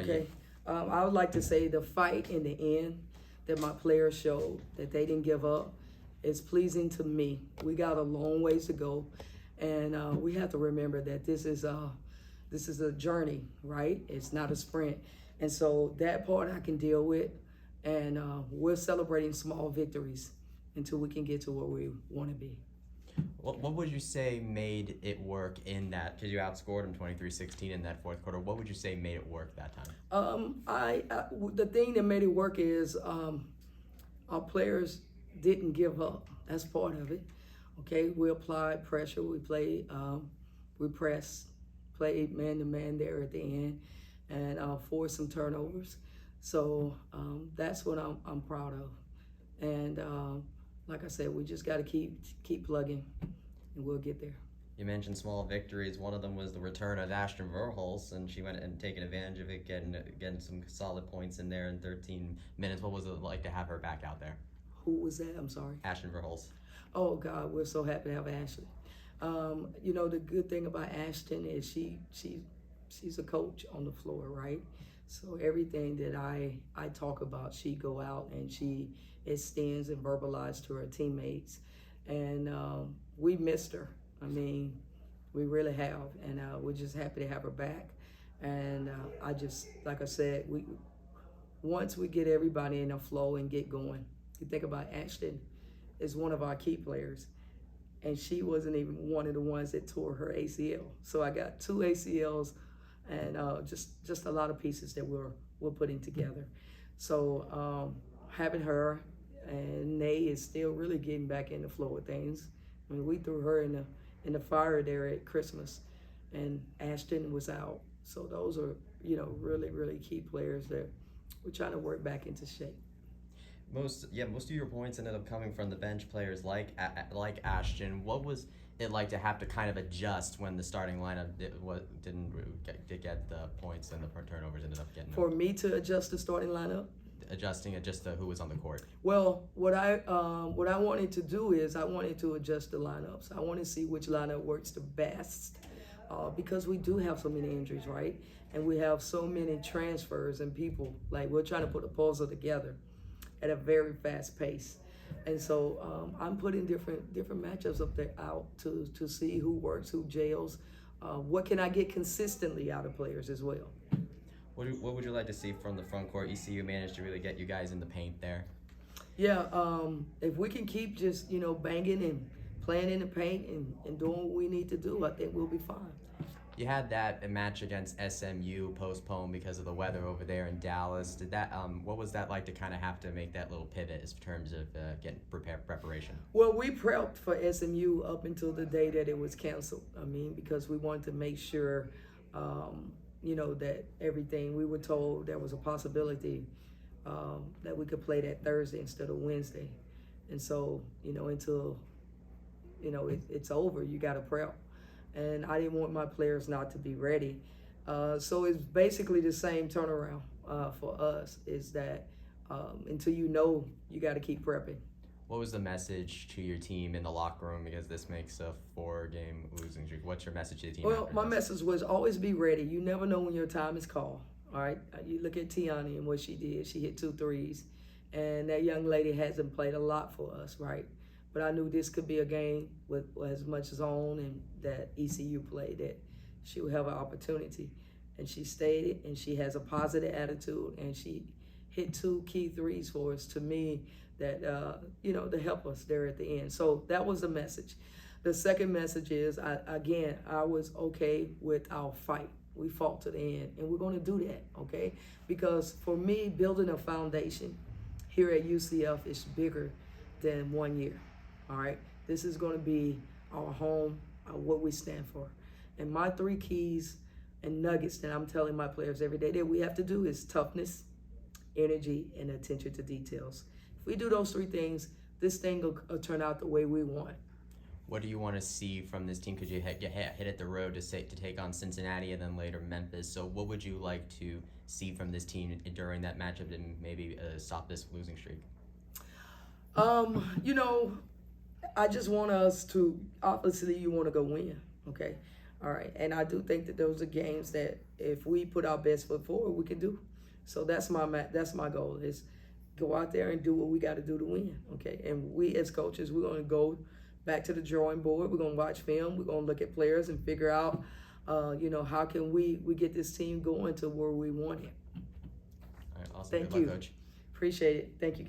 Okay. I would like to say the fight in the end that my players showed, that they didn't give up, is pleasing to me. We got a long ways to go, and we have to remember that this is a journey, right? It's not a sprint, and so that part I can deal with, and we're celebrating small victories until we can get to where we want to be. What would you say made it work in that? Because you outscored them 23-16 in that fourth quarter. What would you say made it work that time? The thing that made it work is our players didn't give up. That's part of it. Okay, we applied pressure. We played, we pressed, played man to man there at the end, and forced some turnovers. So that's what I'm proud of. And like I said, we just got to keep plugging, and we'll get there. You mentioned small victories. One of them was the return of Ashton Verhulst, and she went and taken advantage of it, getting some solid points in there in 13 minutes. What was it like to have her back out there? Who was that? I'm sorry. Ashton Verhulst. Oh God, we're so happy to have Ashley. You know, the good thing about Ashton is she's a coach on the floor, right? So everything that I talk about, she go out and she extends and verbalizes to her teammates, and we missed her. I mean, we really have, and we're just happy to have her back. And I just, like I said, once we get everybody in a flow and get going, you think about Ashton is one of our key players, and she wasn't even one of the ones that tore her ACL. So I got 2 ACLs, and just a lot of pieces that we're putting together. So having her, and Nay is still really getting back in the flow of things. I mean, we threw her in the fire there at Christmas, and Ashton was out. So those are, you know, really, really key players that we're trying to work back into shape. Most of your points ended up coming from the bench players like Ashton. What was it like to have to kind of adjust when the starting lineup didn't get the points and the turnovers ended up getting them? For me to adjust the starting lineup? Adjusting it just to who was on the court. Well, what I wanted to do is I wanted to adjust the lineups. I want to see which lineup works the best, because we do have so many injuries, right? And we have so many transfers and people. Like, we're trying to put a puzzle together at a very fast pace, and so I'm putting different matchups up there out to see who works, who jails, what can I get consistently out of players as well. What would you like to see from the front court? ECU managed to really get you guys in the paint there. Yeah, if we can keep just, you know, banging and playing in the paint and doing what we need to do, I think we'll be fine. You had that match against SMU postponed because of the weather over there in Dallas. Did that? What was that like to kind of have to make that little pivot in terms of getting preparation? Well, we prepped for SMU up until the day that it was canceled. I mean, because we wanted to make sure, you know, that everything, we were told there was a possibility that we could play that Thursday instead of Wednesday. And so, you know, until, you know, it's over, you got to prep. And I didn't want my players not to be ready. So it's basically the same turnaround for us, is that until you know, you got to keep prepping. What was the message to your team in the locker room, because this makes a 4-game losing streak? What's your message to the team? Well, my message was always be ready. You never know when your time is called, all right? You look at Tiani and what she did. She hit 2 threes, and that young lady hasn't played a lot for us, right? But I knew this could be a game with as much zone and that ECU played, that she would have an opportunity. And she stayed, and she has a positive attitude, and she hit 2 key threes for us, to me, that, you know, to help us there at the end. So that was the message. The second message is, I was okay with our fight. We fought to the end, and we're going to do that, okay? Because for me, building a foundation here at UCF is bigger than 1 year. All right, this is going to be our home, what we stand for. And my 3 keys and nuggets that I'm telling my players every day that we have to do is toughness, energy, and attention to details. If we do those 3 things, this thing will turn out the way we want. What do you want to see from this team? Because you hit at the road to take on Cincinnati and then later Memphis. So what would you like to see from this team during that matchup and maybe stop this losing streak? You know, I just want us to, obviously you want to go win, okay? All right, and I do think that those are games that if we put our best foot forward, we can do. So that's my goal is go out there and do what we got to do to win. Okay, and we as coaches, we're going to go back to the drawing board. We're going to watch film. We're going to look at players and figure out, how can we get this team going to where we want it. All right, awesome. Thank Good luck, you. Coach. Appreciate it. Thank you, guys.